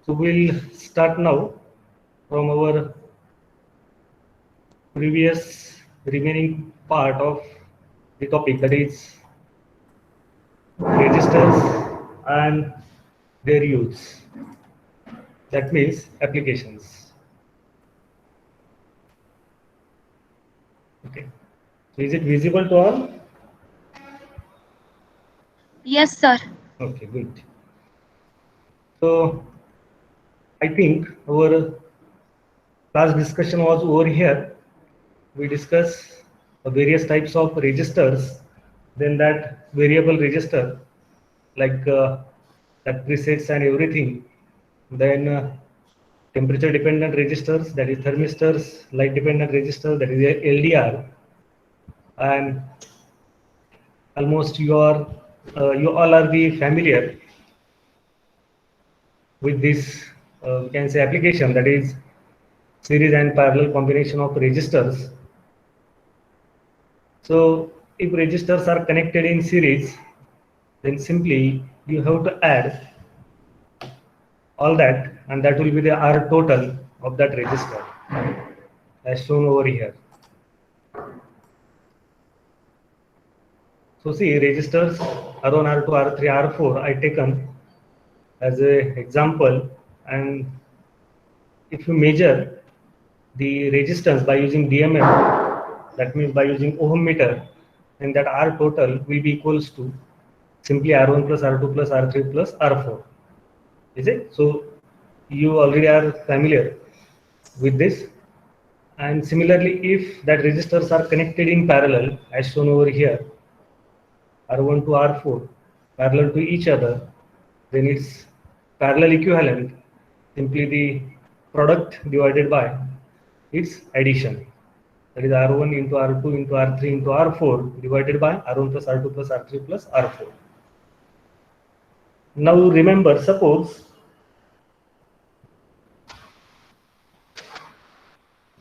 So we'll start now from our previous remaining part of the topic, that is registers and their use. That means applications. Okay. So is it visible to all? Yes, sir. Okay, good. So I think our last discussion was over here. We discussed various types of registers, then that variable register, like that presets and everything, then temperature dependent registers, that is thermistors, light dependent register, that is LDR, and almost you all are the familiar with this we can say application, that is series and parallel combination of registers. So if registers are connected in series, then simply you have to add all that, and that will be the R total of that register as shown over here. So see, registers R1, R2, R3, R4 I taken as a example, and if you measure the resistance by using DMM, that means by using ohm meter, then that R total will be equals to simply R1 plus R2 plus R3 plus R4. Is it? So you already are familiar with this. And similarly, if that resistors are connected in parallel, as shown over here, R1 to R4, parallel to each other, then it's parallel equivalent, simply the product divided by its addition. That is R1 into R2 into R3 into R4 divided by R1 plus R2 plus R3 plus R4. Now remember, suppose,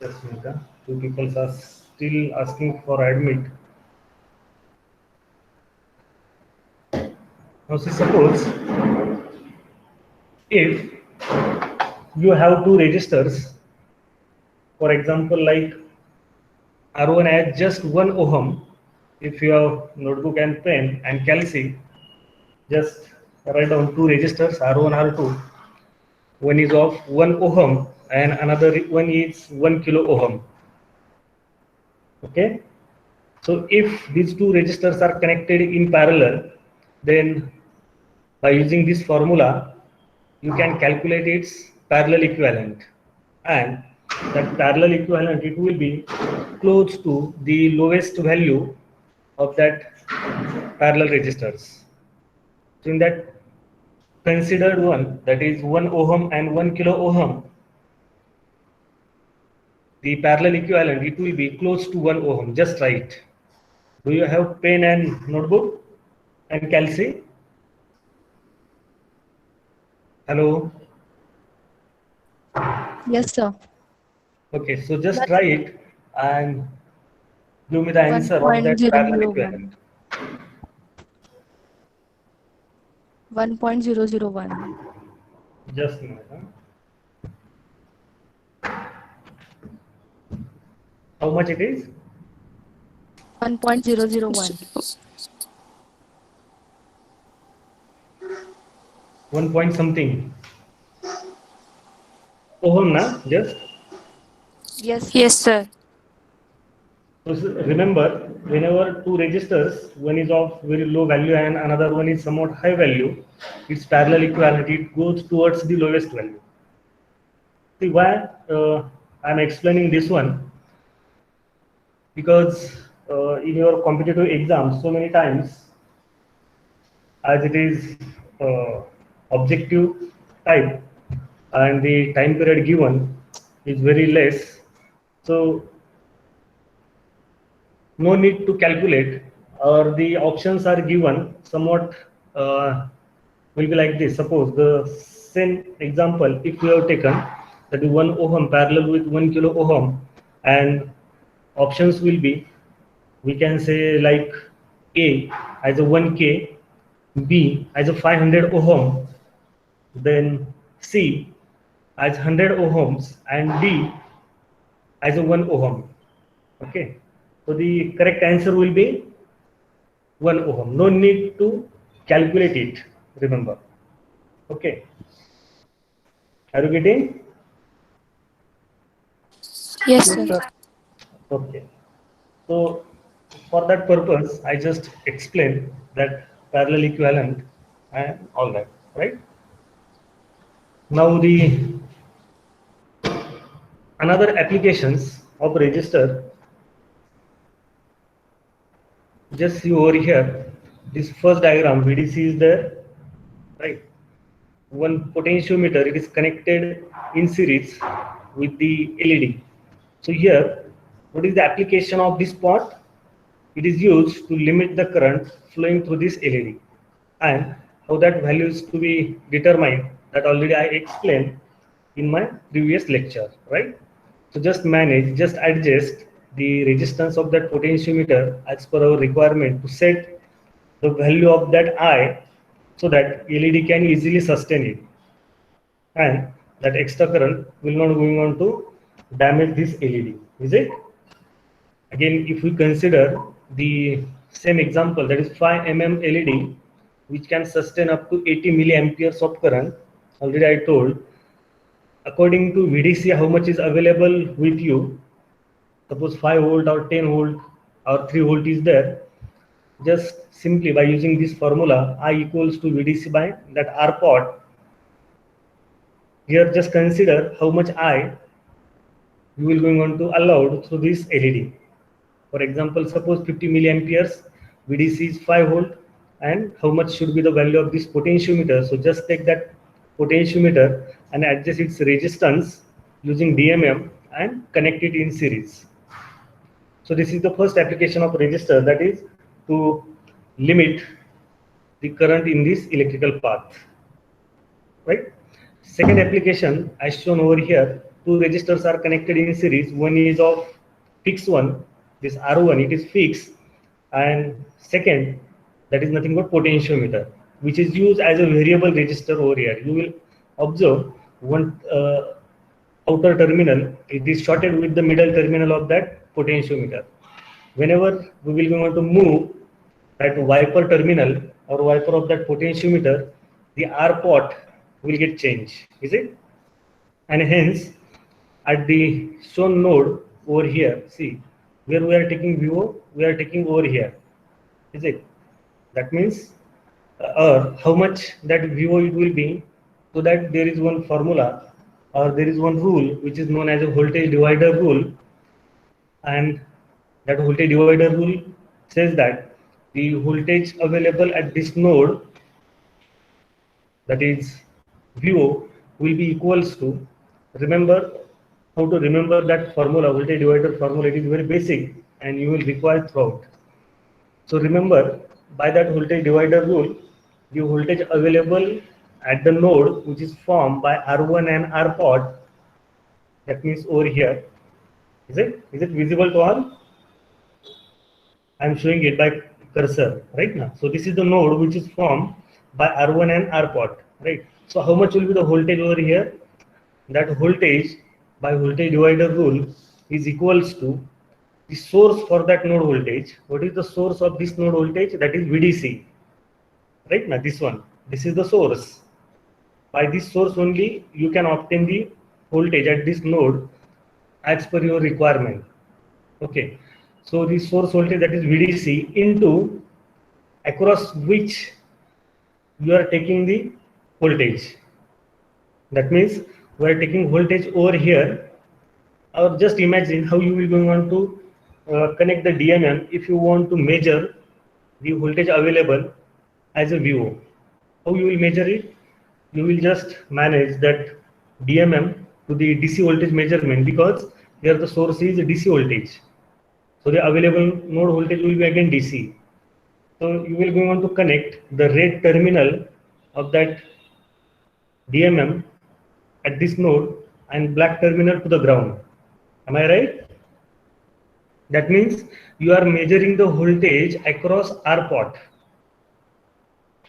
just a minute, two people are still asking for admit. Now see, suppose if you have two registers, for example, like R1 has just 1 ohm. If you have notebook and pen and calci, just write down two registers R1, R2. One is of 1 ohm and another one is 1 kilo ohm. Okay. So if these two registers are connected in parallel, then by using this formula, you can calculate its parallel equivalent, and that parallel equivalent, it will be close to the lowest value of that parallel registers. So in that considered one, that is 1 ohm and 1 kilo ohm, the parallel equivalent, it will be close to 1 ohm, just right. Do you have pen and notebook and calci? Hello. Yes, sir. Okay, so just But try it and give me the answer of that parallel 1.001. equivalent. 1.001. Just a minute. How much it is? 1.001. 1 point something. Ohm, na? Just. Yes, sir. Yes, sir. So remember, whenever two registers, one is of very low value and another one is somewhat high value, its parallel equivalent, it goes towards the lowest value. See why I'm explaining this one? Because in your competitive exams, so many times, as it is objective type and the time period given is very less, so no need to calculate, or the options are given somewhat will be like this. Suppose the same example, if we have taken that 1 ohm parallel with 1 kilo ohm, and options will be, we can say, like A as a 1K, B as a 500 ohm, then C as 100 ohms and D as a 1 ohm. Okay, so the correct answer will be 1 ohm. No need to calculate it, remember. Okay, are you getting? Yes, Yes, sir. sir. Okay, so for that purpose, I just explained that parallel equivalent and all that, right? Now the another applications of resistor, just see over here, this first diagram VDC is there, right? One potentiometer, it is connected in series with the LED. So here, what is the application of this pot? It is used to limit the current flowing through this LED. And how that value is to be determined, that already I explained in my previous lecture, right? So just manage, just adjust the resistance of that potentiometer as per our requirement to set the value of that I, so that LED can easily sustain it, and that extra current will not going on to damage this LED, is it? Again, if we consider the same example, that is 5 mm LED, which can sustain up to 80 milliamperes of current. Already I told, according to VDC, how much is available with you. Suppose 5 volt or 10 volt or 3 volt is there. Just simply by using this formula, I equals to VDC by that R pot. Here, just consider how much I you will going on to allowed through this LED. For example, suppose 50 milliamperes, VDC is 5 volt, and how much should be the value of this potentiometer? So just take that potentiometer and adjust its resistance using DMM and connect it in series. So this is the first application of resistor, that is to limit the current in this electrical path, right? Second application as shown over here, two resistors are connected in series. One is of fixed one, this R1, it is fixed, and second, that is nothing but potentiometer, which is used as a variable resistor over here. You will observe one outer terminal, it is shorted with the middle terminal of that potentiometer. Whenever we will going to move that wiper terminal or wiper of that potentiometer, the R pot will get changed, is it? And hence, at the shown node over here, see, where we are taking VO, we are taking over here, is it? That means, or how much that VO it will be, so that there is one formula or there is one rule which is known as a voltage divider rule, and that voltage divider rule says that the voltage available at this node, that is VO, will be equals to, remember how to remember that formula, voltage divider formula. It is very basic and you will require throughout. So remember, by that voltage divider rule, the voltage available at the node which is formed by R1 and R pot, that means over here, is it visible to all? I am showing it by cursor right now. So this is the node which is formed by R1 and R pot, right? So how much will be the voltage over here? That voltage by voltage divider rule is equals to the source for that node voltage. What is the source of this node voltage? That is VDC, right? Now this one, this is the source. By this source only you can obtain the voltage at this node as per your requirement. Okay, so the source voltage, that is VDC, into across which you are taking the voltage. That means we are taking voltage over here, or just imagine how you will going on to connect the DMM if you want to measure the voltage available as a VO. How you will measure it? You will just manage that DMM to the DC voltage measurement, because here the source is DC voltage. So the available node voltage will be again DC. So you will going on to connect the red terminal of that DMM at this node and black terminal to the ground. Am I right? That means you are measuring the voltage across R pot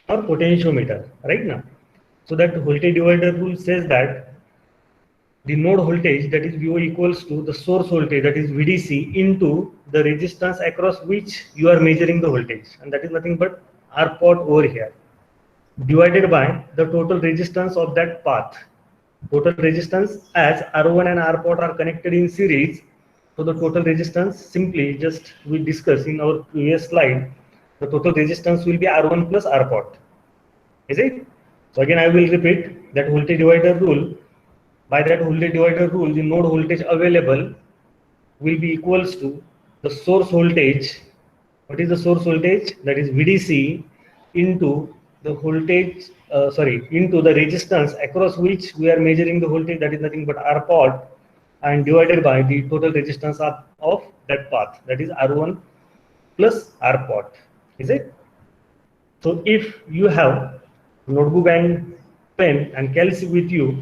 or potentiometer right now. So that voltage divider rule says that the node voltage, that is VO, equals to the source voltage, that is VDC, into the resistance across which you are measuring the voltage, and that is nothing but R pot over here, divided by the total resistance of that path. Total resistance, as R1 and R pot are connected in series, so the total resistance, simply just we discussed in our previous slide, the total resistance will be R1 plus R pot. Is it? So again I will repeat that voltage divider rule. By that voltage divider rule, the node voltage available will be equals to the source voltage. What is the source voltage? That is VDC into the voltage, into the resistance across which we are measuring the voltage, that is nothing but R pot, and divided by the total resistance of that path, that is R1 plus R pot. Is it? So if you have notebook and pen and calc with you,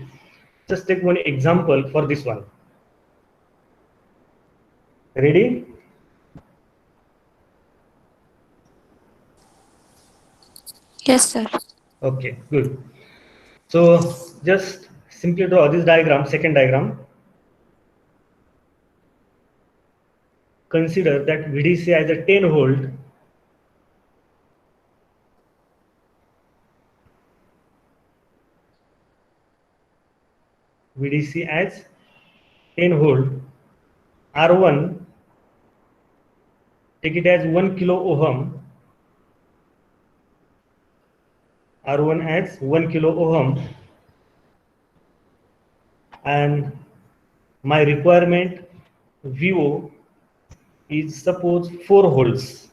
just take one example for this one. Ready? Yes, sir. Okay, good. So just simply draw this diagram, second diagram. Consider that VDC as a 10 volt. VDC as 10 volt. R1, take it as 1 kilo ohm. R1 as 1 kilo ohm. And my requirement VO is suppose 4 volts.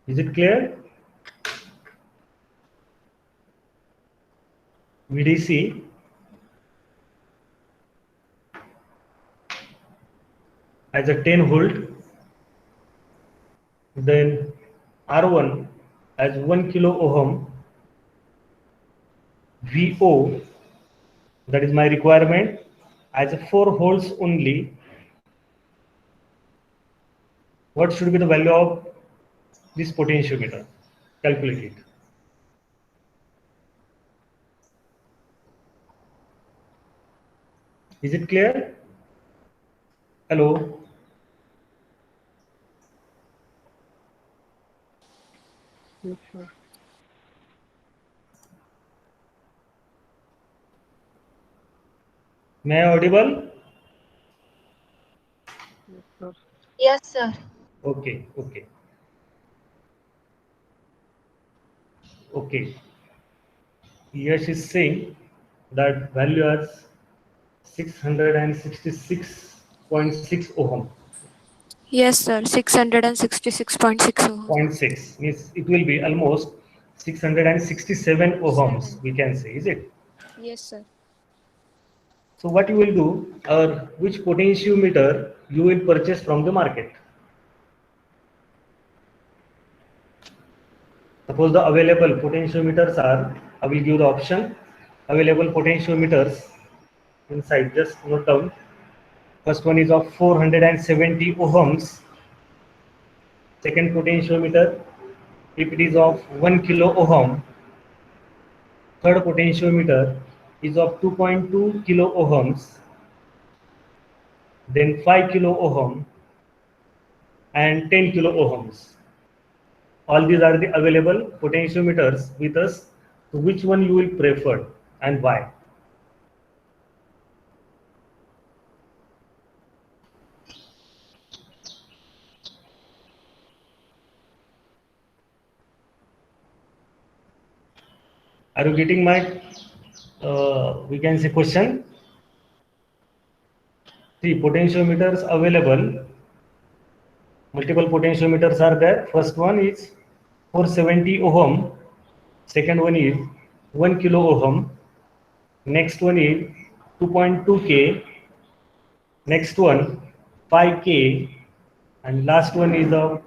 Is it clear? VDC as a 10 volt, then R1 as 1 kilo ohm, VO, that is my requirement, as a 4 volts only. What should be the value of this potentiometer? Calculate it. Is it clear? Hello? Yes, sir. May I audible? Yes, sir. Yes, sir. Okay, okay. Okay. Yash is saying that value as 666.6 ohm. Yes, sir. 666.6 ohm. 0.6 means it will be almost 667 ohms, we can say, is it? Yes, sir. So what you will do, or which potentiometer you will purchase from the market? Suppose the available potentiometers are, I will give the option, available potentiometers inside, just note down. First one is of 470 ohms. Second potentiometer, if it is of 1 kilo ohm. Third potentiometer is of 2.2 kilo ohms. Then 5 kilo ohm and 10 kilo ohms. All these are the available potentiometers with us. So which one you will prefer and why? Are you getting my, we can say, question? See, potentiometers available. Multiple potentiometers are there. First one is 470 ohm. Second one is 1 kilo ohm. Next one is 2.2K. Next one 5K. And last one is of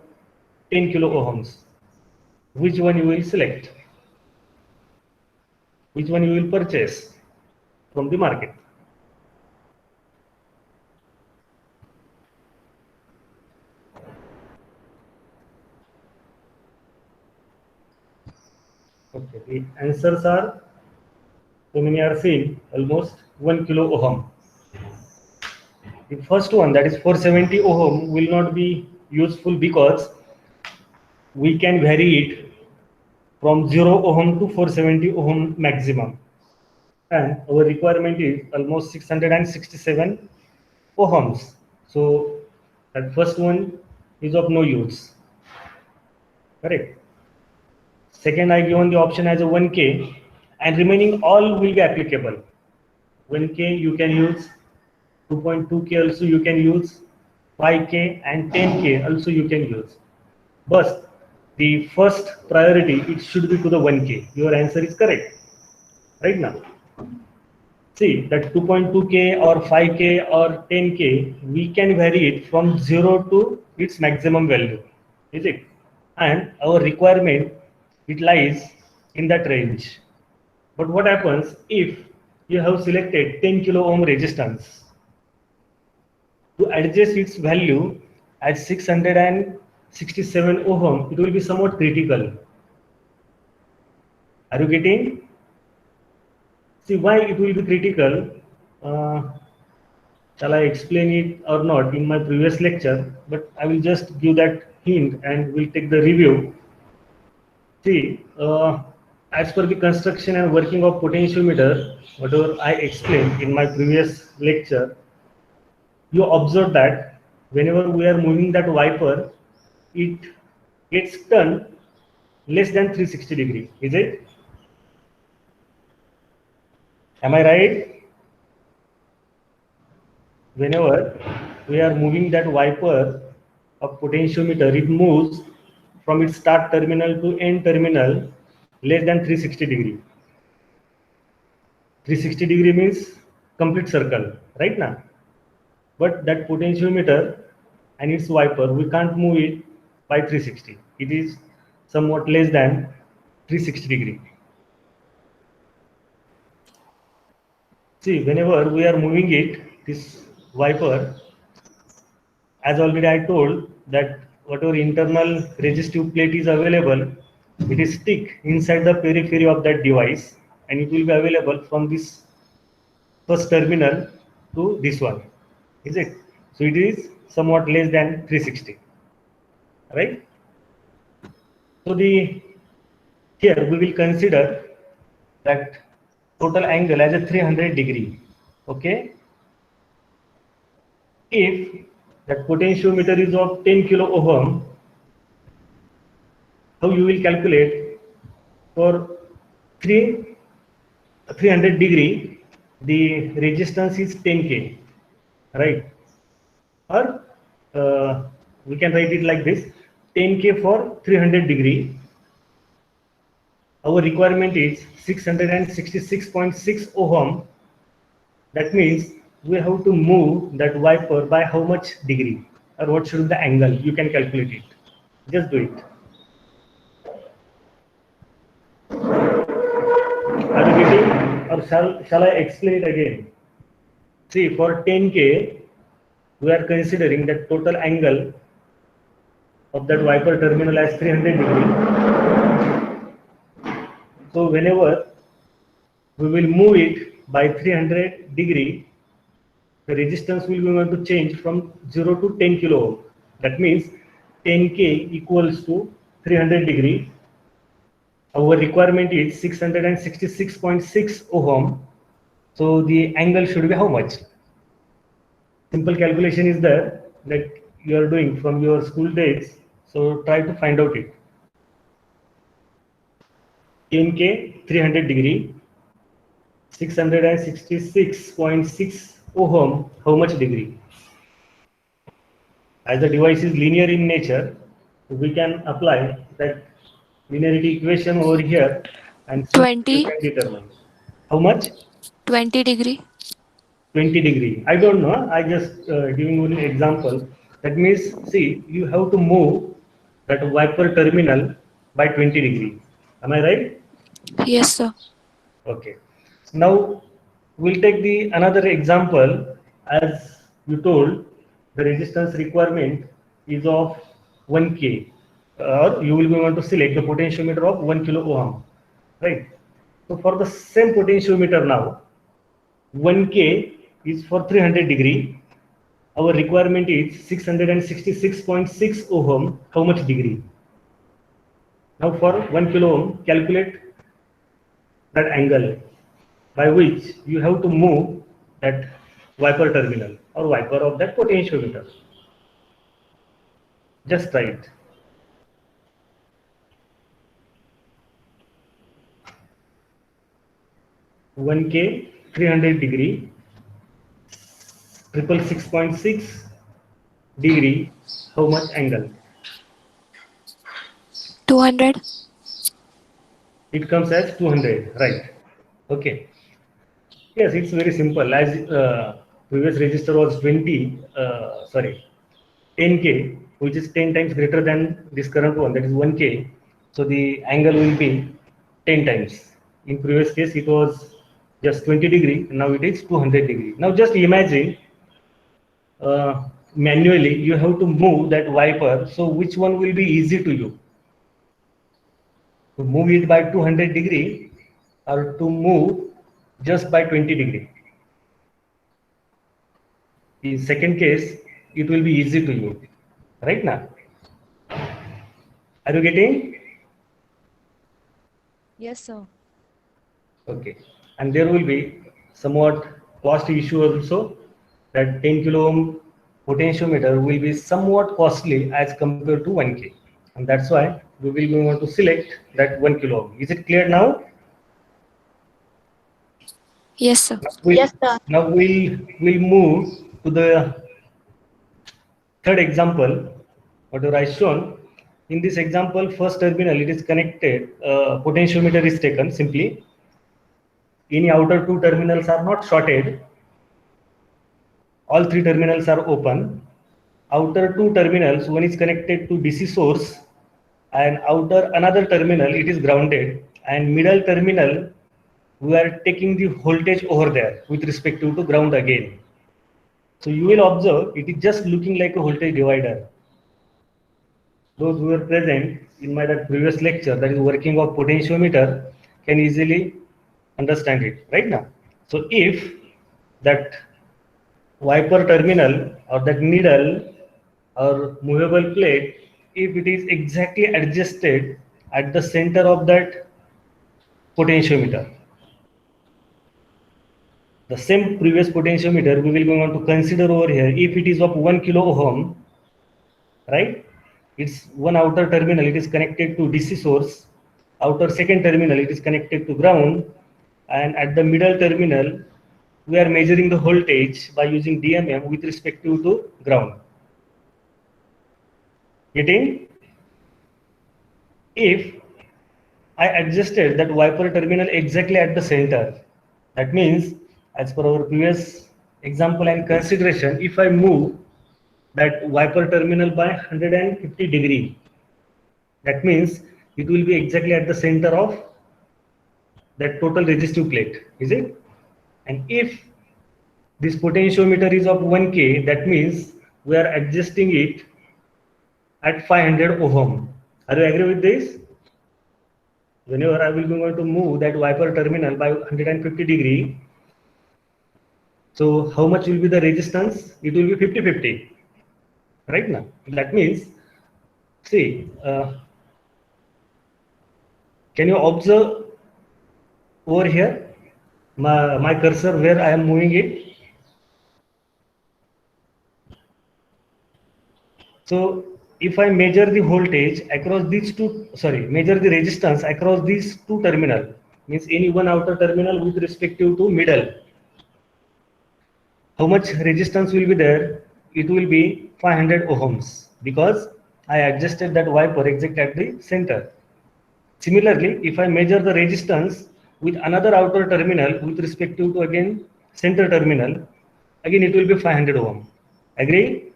10 kilo ohms. Which one you will select? Which one you will purchase from the market? Okay, the answers are, so many are saying almost 1 kilo ohm. The first one, that is 470 ohm, will not be useful because we can vary it from 0 ohm to 470 ohm maximum. And our requirement is almost 667 ohms. So that first one is of no use. Correct. Second, I given the option as a 1K, and remaining all will be applicable. 1K you can use, 2.2K also you can use, 5K and 10K also you can use. But the first priority, it should be to the 1K. Your answer is correct. Right now. See that 2.2K or 5K or 10K, we can vary it from 0 to its maximum value. Is it? And our requirement, it lies in that range. But what happens if you have selected 10 kilo ohm resistance? To adjust its value at 667 ohm, it will be somewhat critical. Are you getting? See why it will be critical. Uh, shall I explain it or not in my previous lecture? But I will just give that hint and we'll take the review. See, as per the construction and working of potentiometer, whatever I explained in my previous lecture, you observe that whenever we are moving that wiper, it gets turned less than 360 degree. Is it? Am I right? Whenever we are moving that wiper of potentiometer, it moves from its start terminal to end terminal less than 360 degree. 360 degree means complete circle, right now. But that potentiometer and its wiper, we can't move it by 360. It is somewhat less than 360 degree. See, whenever we are moving it, this wiper, as already I told, that whatever internal resistive plate is available, it is stick inside the periphery of that device, and it will be available from this first terminal to this one. Is it? So it is somewhat less than 360. Right? So the here we will consider that total angle as a 300 degree. Okay? If that potentiometer is of 10 kilo ohm, how you will calculate for 300 degree, the resistance is 10K, right? Or we can write it like this: 10K for 300 degree. Our requirement is 666.6 ohm. That means we have to move that wiper by how much degree, or what should be the angle? You can calculate it. Just do it. Are you getting, or shall I explain it again? See, for 10K, we are considering that total angle of that wiper terminal as 300 degree. So whenever we will move it by 300 degree, the resistance will be going to change from 0 to 10 kilo ohm. That means 10K equals to 300 degree. Our requirement is 666.6 ohm. So the angle should be how much? Simple calculation is there that you are doing from your school days. So try to find out it. 10K 300 degree, 666.6 ohm, how much degree? As the device is linear in nature, we can apply that linearity equation over here and see 20. you can determine. How much? 20 degree. 20 degree. I don't know. I just giving you an example. That means, see, you have to move that wiper terminal by 20 degree. Am I right? Yes, sir. Okay. Now we'll take the another example. As you told, the resistance requirement is of 1K, or you will be want to select the potentiometer of 1 kilo ohm. right? So for the same potentiometer now, 1K is for 300 degree. Our requirement is 666.6 ohm. How much degree? Now for 1 kilo ohm, calculate that angle by which you have to move that wiper terminal or wiper of that potentiometer. Just try it. One K 300 degree, 666.6 degree. How much angle? 200. It comes as 200, right? Okay. Yes, it's very simple. As previous register was 10K, which is 10 times greater than this current one, that is 1K. So the angle will be 10 times. In previous case, it was just 20 degree. Now it is 200 degree. Now just imagine manually you have to move that wiper. So which one will be easy to you? To move it by 200 degree or to move just by 20 degree? In second case, it will be easy to you, right now? Are you getting? Yes, sir. Okay. And there will be somewhat cost issue also, that 10 kilo ohm potentiometer will be somewhat costly as compared to 1K. And that's why we will be want to select that 1 kilo ohm. Is it clear now? Yes, sir. Yes, sir. Now we'll move to the third example, whatever I shown. In this example, first terminal, it is connected, potentiometer is taken simply. Any outer two terminals are not shorted. All three terminals are open. Outer two terminals, one is connected to DC source, and outer another terminal, it is grounded, and middle terminal, we are taking the voltage over there with respect to ground again. So you will observe it is just looking like a voltage divider. Those who were present in my that previous lecture, that is working of potentiometer, can easily understand it right now. So if that wiper terminal or that needle or movable plate, if it is exactly adjusted at the center of that potentiometer, the same previous potentiometer we will go on to consider over here. If it is of 1 kilo ohm, right? It's one outer terminal, it is connected to DC source. Outer second terminal, it is connected to ground. And at the middle terminal, we are measuring the voltage by using DMM with respect to ground. Getting? If I adjusted that wiper terminal exactly at the center, that means as per our previous example and consideration, if I move that wiper terminal by 150 degree, that means it will be exactly at the center of that total resistive plate, is it? And if this potentiometer is of 1K, that means we are adjusting it at 500 ohm. Are you agree with this? Whenever I will be going to move that wiper terminal by 150 degree, so how much will be the resistance? It will be 50-50, right now. That means, see, can you observe over here my cursor where I am moving it? So if I measure the voltage across these two, measure the resistance across these two terminal, means any one outer terminal with respect to middle, how much resistance will be there? It will be 500 ohms because I adjusted that wiper exact at the center. Similarly, if I measure the resistance with another outer terminal with respect to again center terminal, again it will be 500 ohm. Agree?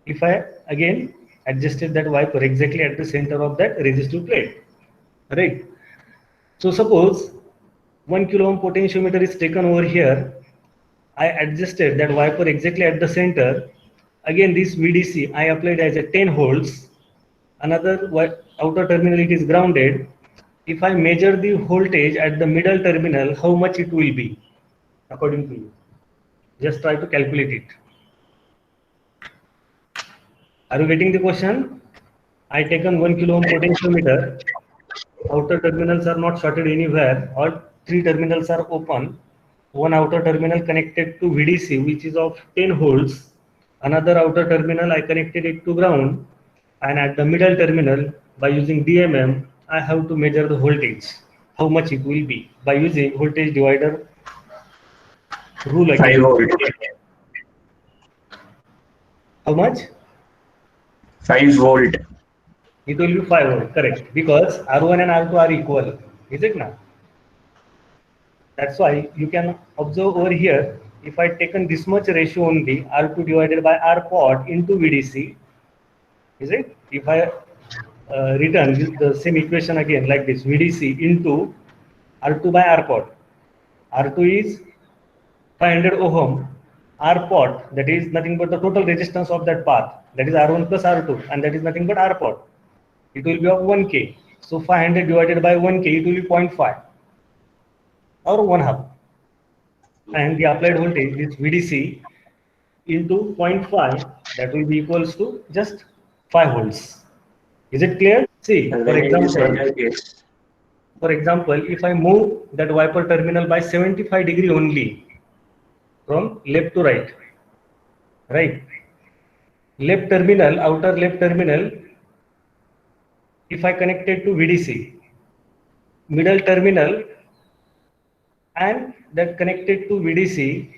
If I again adjusted that wiper exactly at the center of that resistive plate, right? So suppose 1 kilo ohm potentiometer is taken over here. I adjusted that wiper exactly at the center. Again, this VDC I applied as a 10 volts. Another outer terminal, it is grounded. if I measure the voltage at the middle terminal, how much it will be, according to you? Just try to calculate it. Are you getting the question? I taken 1 kilo ohm potentiometer. Outer terminals are not shorted anywhere. All 3 terminals are open. One outer terminal connected to VDC, which is of 10 volts. Another outer terminal I connected it to ground. And at the middle terminal, by using DMM, I have to measure the voltage, how much it will be, by using voltage divider rule 5 again. volt. How much? 5 volt. It will be 5 volt, correct, because R1 and R2 are equal, is it not? That's why you can observe over here, if I taken this much ratio only, R2 divided by R pot into VDC, is it? If I written the same equation again like this, VDC into R2 by R pot. R2 is 500 ohm. R pot, that is nothing but the total resistance of that path, that is R1 plus R2, and that is nothing but R pot. It will be of 1K. So 500 divided by 1K, it will be 0.5 or 1 half. And the applied voltage is VDC into 0.5, that will be equals to just 5 volts. Is it clear? See, And for when it is example, energies. for example, if I move that wiper terminal by 75 degree only from left to right, right? Left terminal, outer left terminal, if I connect it to VDC, middle terminal and that connected to VDC,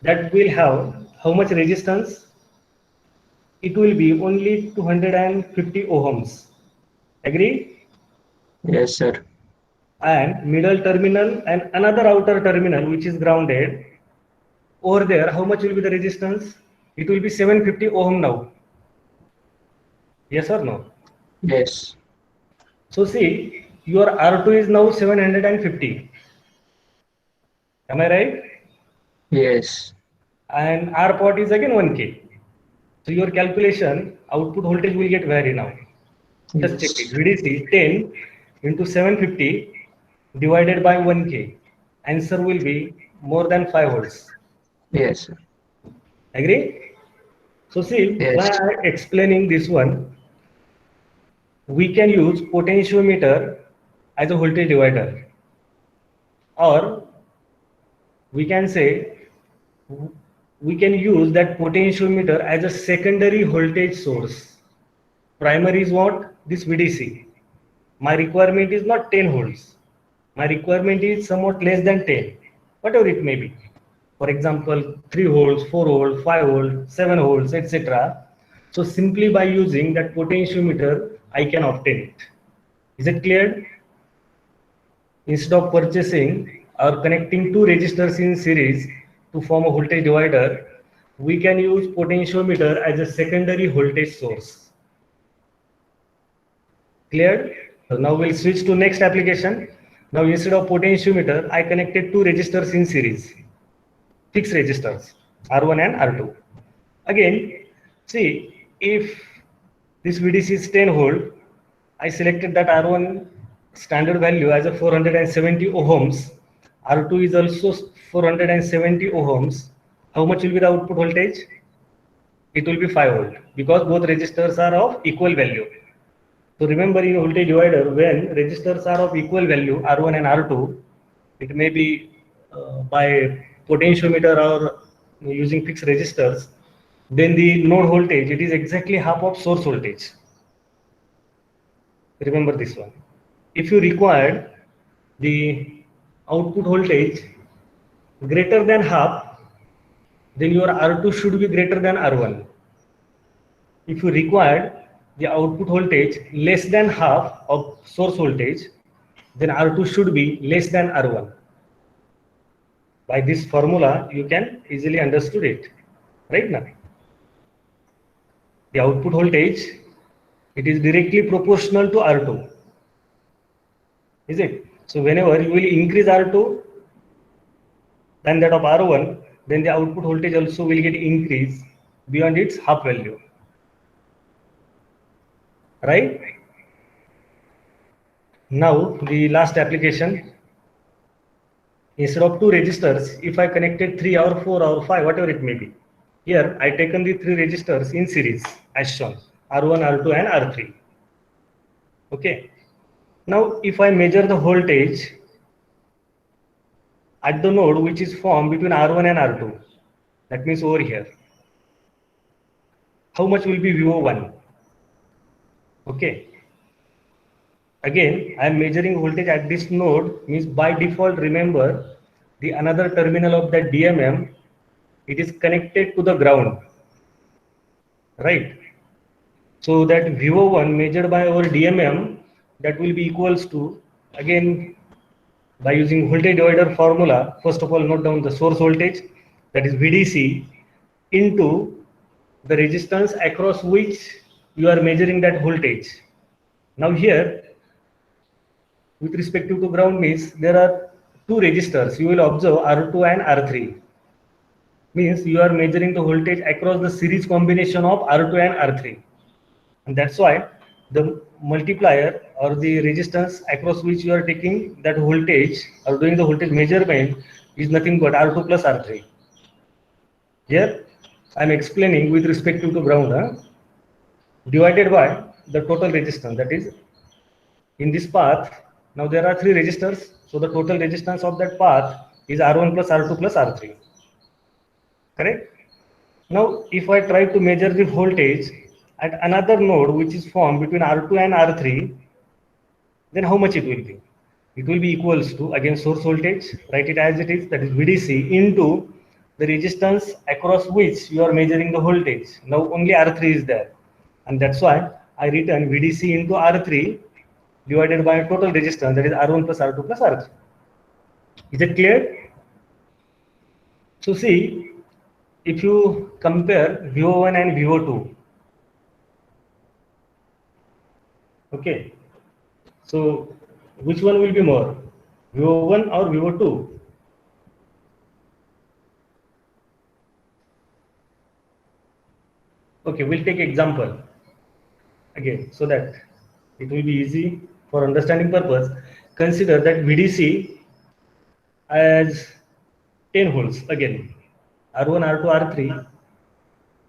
that will have how much resistance? It will be only 250 ohms. Agree? Yes, sir. And middle terminal and another outer terminal which is grounded, over there how much will be the resistance? It will be 750 ohm now. Yes or no? Yes. So see, your R2 is now 750. Am I right? Yes. And R pot is again 1K. So your calculation output voltage will get vary now. Just check it. VDC 10 into 750 divided by 1K. Answer will be more than 5 volts. Yes, sir. Agree? So see, Yes. why I am explaining this one, we can use potentiometer as a voltage divider, or we can say we can use that potentiometer as a secondary voltage source. Primary is what? This VDC. My requirement is not 10 volts. My requirement is somewhat less than 10, whatever it may be. For example, 3 volts, 4 volts, 5 volts, 7 volts, etc. So simply by using that potentiometer, I can obtain it. Is it clear? Instead of purchasing or connecting 2 resistors in series to form a voltage divider, we can use potentiometer as a secondary voltage source. Clear? So now we'll switch to next application. Now instead of potentiometer, I connected 2 resistors in series, fixed resistors, R1 and R2. Again, see, if this VDC is 10 volt, I selected that R1 standard value as a 470 ohms. R2 is also 470 ohms. How much will be the output voltage? It will be 5 volt because both resistors are of equal value. So remember, in voltage divider, when resistors are of equal value, R1 and R2, it may be by potentiometer or using fixed resistors, then the node voltage, it is exactly half of source voltage. Remember this one. If you require the output voltage greater than half, then your R2 should be greater than R1. If you require the output voltage less than half of source voltage, then R2 should be less than R1. By this formula, you can easily understood it, right now. The output voltage, it is directly proportional to R2. Is it? So whenever you will increase R2 than that of R1, then the output voltage also will get increased beyond its half value. Right? Now the last application, instead of 2 registers, if I connected 3 or 4 or 5, whatever it may be, here I taken the 3 registers in series as shown, R1, R2 and R3. Okay. Now if I measure the voltage at the node which is formed between R1 and R2, that means over here, how much will be VO1? Okay. Again, I am measuring voltage at this node, means by default, remember the another terminal of that DMM, it is connected to the ground, right? So that VO1 measured by our DMM, that will be equals to, again, by using voltage divider formula, first of all, note down the source voltage, that is VDC, into the resistance across which you are measuring that voltage. Now here, with respect to ground means there are 2 resistors. You will observe R2 and R3. Means you are measuring the voltage across the series combination of R2 and R3. And that's why the multiplier or the resistance across which you are taking that voltage or doing the voltage measurement is nothing but R2 plus R3. Here I am explaining with respect to ground, divided by the total resistance, that is in this path. Now there are 3 resistors, so the total resistance of that path is R1 plus R2 plus R3. Correct? Now if I try to measure the voltage at another node which is formed between R2 and R3, then how much it will be? It will be equals to, again, source voltage, write it as it is, that is VDC, into the resistance across which you are measuring the voltage. Now only R3 is there, and that's why I written VDC into R3 divided by total resistance, that is R1 plus R2 plus R3. Is it clear? So see, if you compare VO1 and VO2, okay, so which one will be more, VO1 or VO2? Okay, we'll take example again so that it will be easy for understanding purpose. Consider that VDC as 10 volts again, R1, R2, R3,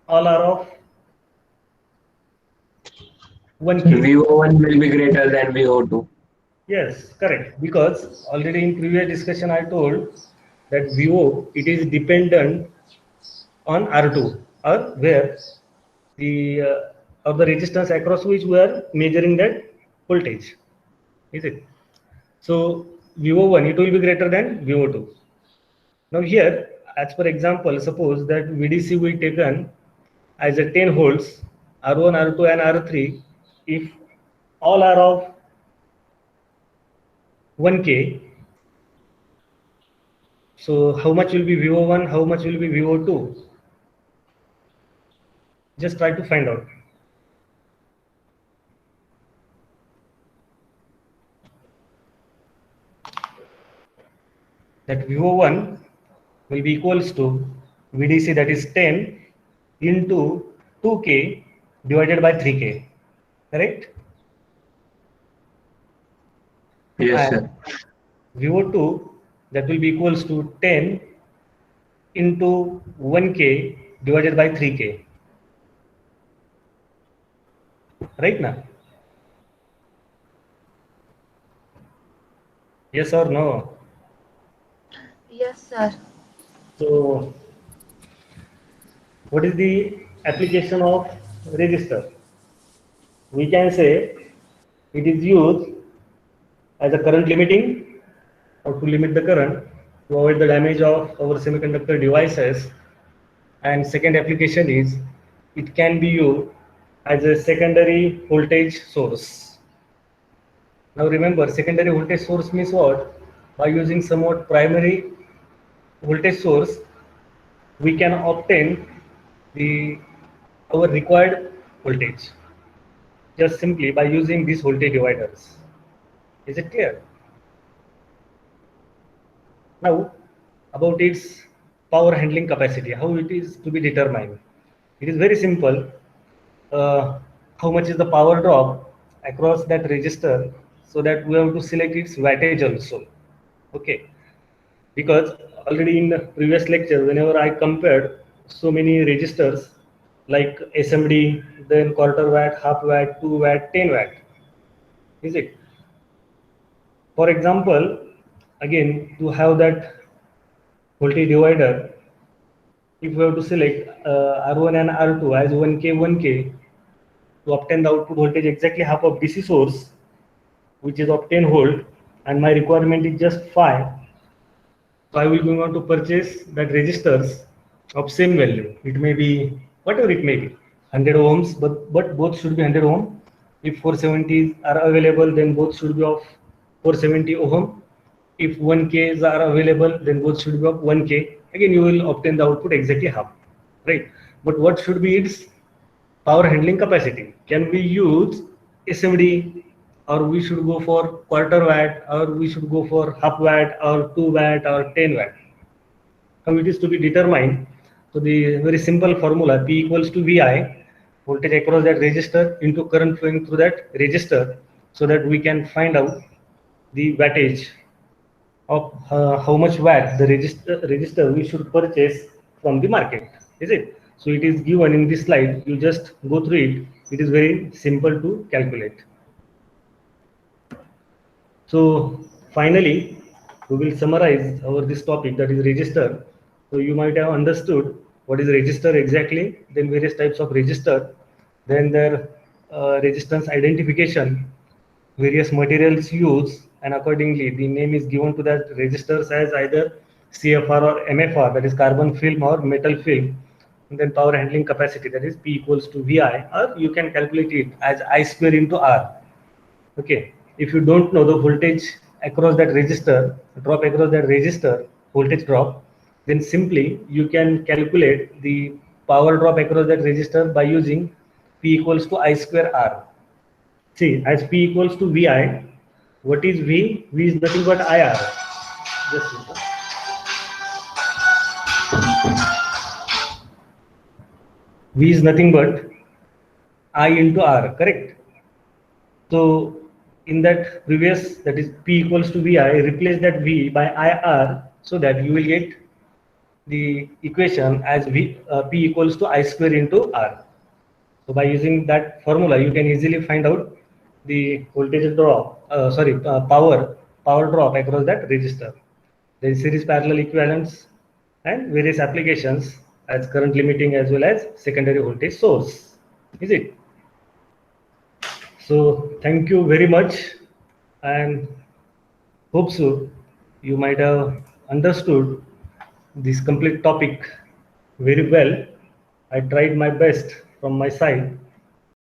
all are of 1K. VO1 will be greater than VO2. Yes, correct. Because already in previous discussion I told that VO, it is dependent on R2, or where the or the resistance across which we are measuring that voltage. Is it? So VO1, it will be greater than VO2. Now here, as per example, suppose that VDC will taken as a 10 volts, R1, R2 and R3, if all are of 1K, so how much will be VO1, how much will be VO2? Just try to find out. That VO1 will be equals to VDC, that is 10 into 2K divided by 3K, correct? Yes, And sir. VO2, that will be equals to 10 into 1K divided by 3K, right now? Yes or no? Yes, sir. So what is the application of resistor? We can say it is used as a current limiting, or to limit the current to avoid the damage of our semiconductor devices. And second application is it can be used as a secondary voltage source. Now remember, secondary voltage source means what? By using somewhat primary voltage source, we can obtain our required voltage just simply by using these voltage dividers. Is it clear? Now about its power handling capacity, how it is to be determined. It is very simple. How much is the power drop across that resistor? so that we have to select its wattage also. Okay, because already in the previous lecture, whenever I compared so many registers like SMD, then quarter watt, half watt, 2 watt, 10 watt, is it? For example, again, to have that voltage divider, if we have to select R1 and R2 as 1K, 1K, to obtain the output voltage exactly half of DC source, which is of 10 volt, and my requirement is just 5. So I will going on to purchase that resistors of same value. It may be whatever it may be, 100 ohms, but both should be 100 ohm. If 470s are available, then both should be of 470 ohm. If 1Ks are available, then both should be of 1K. Again, you will obtain the output exactly half, right? But what should be its power handling capacity? Can we use SMD, or we should go for quarter watt, or we should go for half watt, or 2 watt, or 10 watt? How it is to be determined? So the very simple formula, P equals to VI, voltage across that resistor into current flowing through that resistor, so that we can find out the wattage of how much watt the register we should purchase from the market, is it? So it is given in this slide. You just go through it. It is very simple to calculate. So finally, we will summarize our this topic, that is register. So you might have understood what is register exactly, then various types of register, then their resistance identification, various materials used, and accordingly the name is given to that resistors as either CFR or MFR, that is carbon film or metal film. And then power handling capacity, that is P equals to VI, or you can calculate it as I square into R. Okay, if you don't know the voltage across that resistor, drop across that resistor, voltage drop, then simply you can calculate the power drop across that resistor by using P equals to I square R. See, as P equals to VI, what is V? V is nothing but IR. Just listen. V is nothing but I into R, correct? So in that previous, that is P equals to VI, replace that V by IR, so that you will get the equation as P equals to I square into R. So by using that formula, you can easily find out the voltage drop, power drop across that resistor. There is series parallel equivalents and various applications as current limiting as well as secondary voltage source. Is it? So thank you very much, and hope so you might have understood this complete topic very well. I tried my best from my side